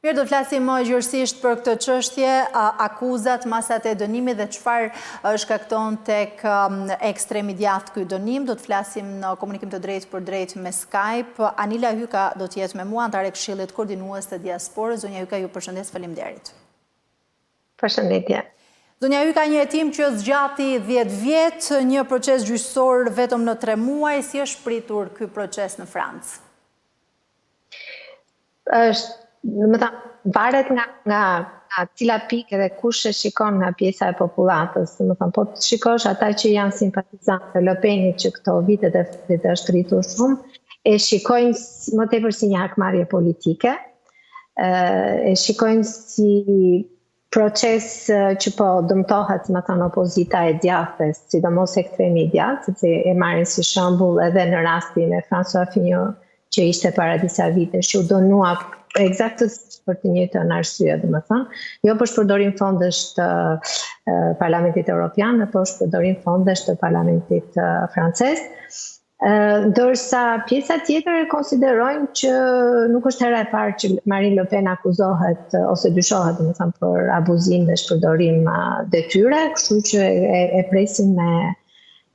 Mirë, do të flasim më gjërësisht për këtë çështje, akuzat, masat e dënimit dhe çfarë shkakton tek ekstremi djathtë ky dënim. Do të flasim në komunikim të drejtë për drejtë me Skype. Anila Hyka do të jetë me mua, antare e Këshillit Koordinues të Diasporës. Zonja Hyka, ju përshëndes, faleminderit. Përshëndetje. Zonja Hyka, një hetim që zgjati 10 vjet, një proces gjyqësor vetëm në 3 muaj, si është pritur ky proces në Francë? Varet nga cila pikë dhe kush e shikon nga pjesa e popullatës. Po të shikosh ata që janë simpatizantë të Le Penit që këto vitet e fundit është rritur shumë, e shikojnë më tepër si një hakmarrje politike, e shikojnë si proces që po dëmtohet, opozita e djathtë, sidomos ekstremi i djathtë, sepse e marrin si shembull edhe në rastin e François Fillon, që ishte para disa vitesh, që u dënua eksaktësisht për të njëjtën arsye, jo për shpërdorim fondesh të Parlamentit Evropian, por shpërdorim fondesh të Parlamentit francez, ndërsa pjesa tjetër e konsiderojnë që nuk është hera e parë që Marine Le Pen akuzohet ose dyshohet për abuzim dhe shpërdorim detyre, kështu që e presin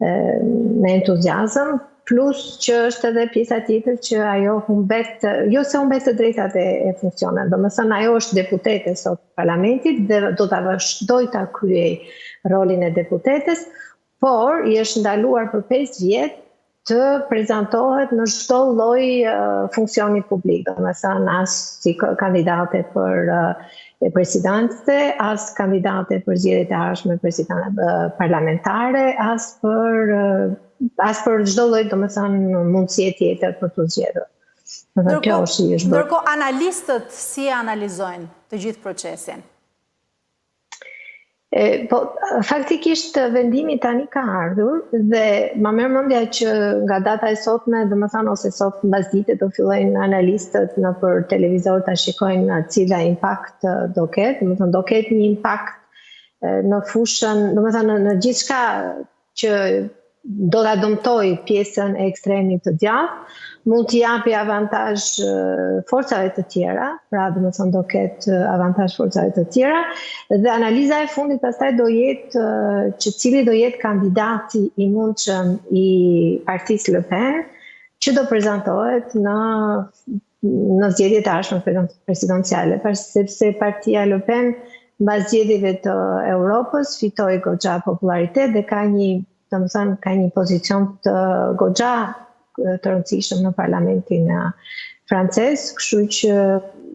me entuziazëm. Plus që është edhe pjesa tjetër që ajo humbet, jo se humbet të drejtat e funksioneve, domethënë ajo është deputete sot parlamentit dhe do ta vazhdoj ta kryej rolin e deputetes, por i është ndaluar për 5 vjet të prezantohet në çdo lloj funksioni publik, domethënë as si kandidate për presidente, as kandidate për zgjedhjet e ardhshme parlamentare, as për çdo lloj, domethënë, mundësie tjetër për të zgjedhur. Ndërkohë analistët si analizojnë të gjithë procesin? Faktikisht vendimi tani ka ardhur dhe ma merr mendja që nga data e sotme, domethënë ose sot mbasdite do fillojnë analistët nëpër televizor ta shikojnë cila impakt do ketë, domethënë do ketë një impakt në fushën, domethënë në gjithçka që do ta dëmtoj pjesën e ekstremit të djathtë, mund t'i japi avantazh forcave të tjera, pra domethënë do ketë avantazh forcave të tjera, dhe analiza e fundit pastaj do jetë që cili do jetë kandidati i mundshëm i partisë Le Pen që do prezantohet në zgjedhjet e ardhshme presidenciale, sepse partia Le Pen mbas zgjedhjeve të Europës fitoi goxha popularitet dhe ka një pozicion të goxha të rëndësishëm në parlamentin francez, kështu që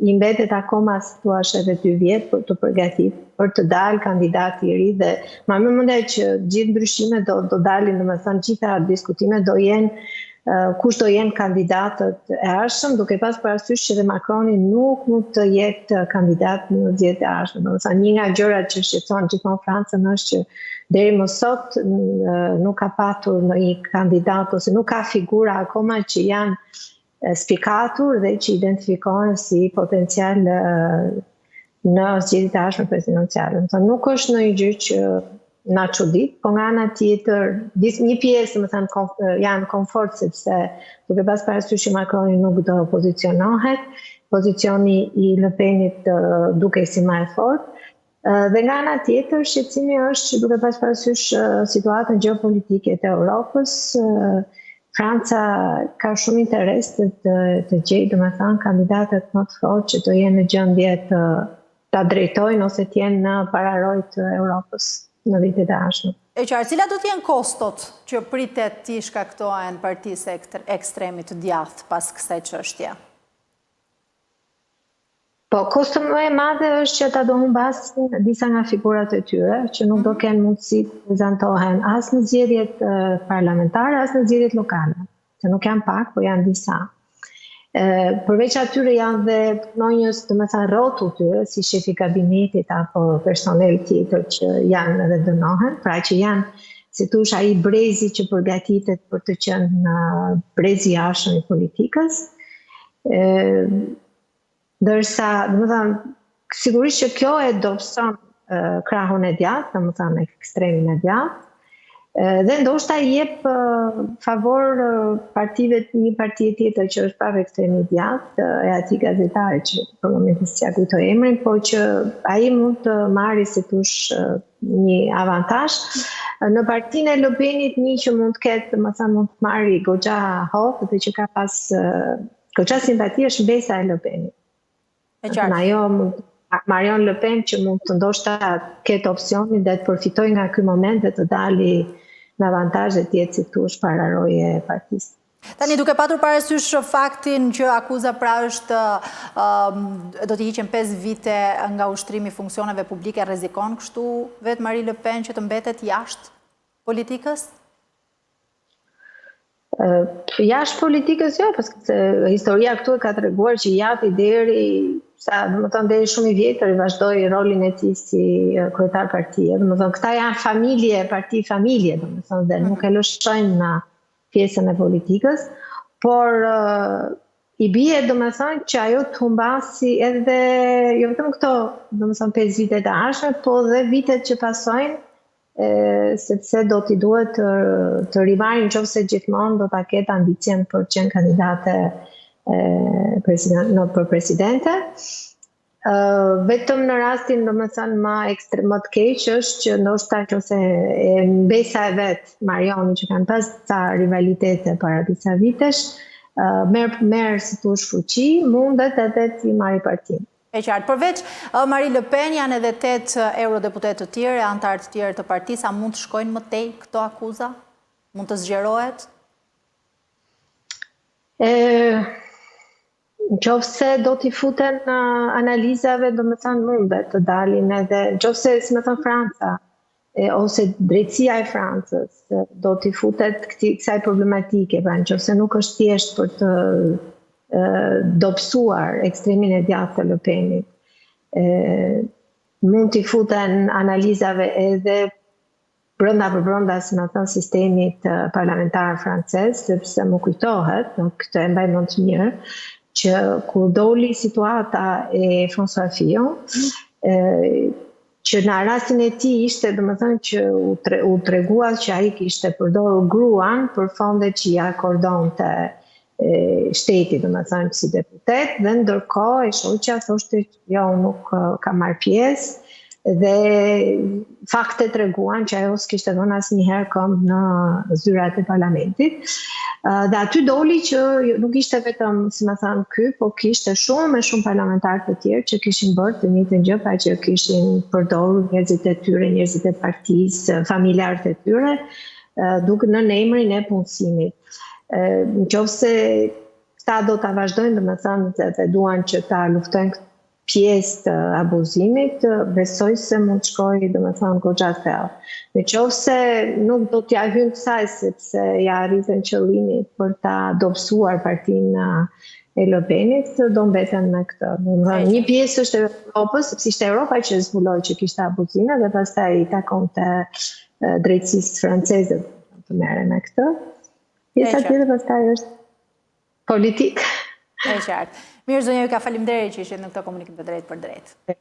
i mbetet akoma si thua edhe 2 vjet për të përgatitur për të dalë kandidati i ri dhe ma më mendoj që gjithë ndryshimet do dalin, domethënë gjitha diskutimet do jenë kush do jenë kandidatët e ardhshëm, duke pas parasysh që dhe Macroni nuk mund të jetë kandidat në zgjedhjet e ardhshme. Domethënë një nga gjërat që shqetëson gjithmonë Francën është që deri më sot nuk ka patur një kandidat ose nuk ka figura akoma që janë spikatur dhe që identifikohen si potencial në zgjedhjet e ardhshme presidenciale. Nuk është ndonjë gjë që na çudit, por nga ana tjetër një pjesë janë komfort sepse duke pas parasysh që Macroni nuk do pozicionohet, pozicioni i Le Penit dukej si më i fortë. Dhe nga ana tjetër, shqetësimi është që duke pas parasysh situatën gjeopolitike të Europës, Franca ka shumë interes të gjejë, domethënë, kandidatët më të fortë që do jenë në gjendje ta drejtojnë ose të jenë në pararojë të Europës në vitet e ardhshme. E qartë, cilat do të jenë kostot që pritet t'i shkaktohen partisë ekstremit të djathtë pas kësaj çështje? Kosto më e madhe është që ata do humbasin disa nga figurat e tyre, që nuk do kenë mundësi të prezantohen as në zgjedhjet parlamentare, as në zgjedhjet lokale, që nuk janë pak, por janë disa. Përveç atyre janë dhe punonjës, domethënë rrotull tyre, si shefi kabinetit apo personel tjetër që janë edhe dënohen, pra që janë, si thosh, ai brezi që përgatitet për të qenë brezi i jashtëm i politikës. Ndërsa, domethënë, sigurisht që kjo e dobëson krahun e djathtë, domethënë ekstremin e djathtë, Dhe ndoshta i jep favor partive, një partie tjetër që është prapë ekstrem i djathtë, e atij gazetare që për momentin s'ja kujtoj emrin, po që ai mund të marrë si thosh një avantazh. Në partinë e Le Penit një që mund të ketë, domethënë mund të marrë goxha hoc dhe që ka pas goxha simpati është mbesa e Le Penit. Ajo Marion Le Pen që mund të ndoshta ketë opsionin dhe të përfitoj nga ky moment dhe të dali në avantazhe të jetë si thush pararoje e partisë. Tani duke patur parasysh faktin që akuza pra është do t'i hiqen 5 vite nga ushtrimi i funksioneve publike, rrezikon kështu vetë Marie Le Pen që të mbetet jashtë politikës? Jashtë politikës jo, paske historia këtu e ka treguar që jati deri shumë i vjetër i vazhdoi rolin e tij si kryetar partie. Domethënë këta janë familje, familje, domethënë dhe nuk e lëshojnë në pjesën e politikës, por i bie domethënë që ajo të humbasi edhe jo vetëm këto, domethënë 5 vite të ardhshme, po dhe vitet që pasojnë, sepse do t'i duhet të rimarrin nëse gjithmonë do ta ketë ambicien për të qenë kandidate për presidente. Vetëm në rastin domethënë më të keq është që ndoshta nëse mbesa e vet Marioni që kanë pas ca rivalitete para disa vitesh, merr si thosh fuqi, mundet edhe të marrë partinë. E qartë. Përveç Marie Le Pen janë edhe 8 eurodeputet të tjerë, anëtar të tjerë të partisë, a mund të shkojnë më tej këto akuza? Mund të zgjerohet? Nëse do t'i futen analizave, domethënë mundet të dalin edhe nëse, si më thon Franca, ose drejtësia e Francës do t'i futet kësaj problematike, pra nëse nuk është thjesht për të dobësuar ekstremin e djathtë të Le Penit. Mund t'i futen analizave edhe brenda si më thon sistemit parlamentar francez, sepse më kujtohet, këtë e mbaj mend të mirë, që kur doli situata e François Fillon, që në rastin e tij ishte domethënë që u tregua që ai kishte përdorur gruan për fondet që i akordonte shteti, domethënë si deputet, dhe ndërkohë e shoqja thoshte që jo, nuk ka marrë pjesë dhe fakte treguan që ajo s'kishte dhënë asnjëherë këmbë në zyrat e parlamentit. Dhe aty doli që nuk ishte vetëm, si më thënë ky, po kishte shumë parlamentarë të tjerë që kishin bërë të njëjtën gjë, pra që kishin përdorur njerëzit e tyre, njerëzit e partisë, familjarët e tyre, duke në emrin e punësimit. Nëse këta do ta vazhdojnë, domethënë, dhe duan që ta luftojnë pjesë të abuzimit, besoj se mund të shkojë, domethënë, goxha thellë. Nëse nuk do t'ja hynë kësaj sepse ja arritën qëllimin për ta dobësuar partinë e Le Penit, do mbeten me këtë. Një pjesë është Europës, sepse ishte Europa që zbuloi që kishte abuzime dhe pastaj i takonte drejtësisë franceze të merren me këtë. Pjesa tjetër pastaj është politikë. E qartë. Mirë, zonja Juka, faleminderit që ishit në këtë komunikim të drejtë për drejtë.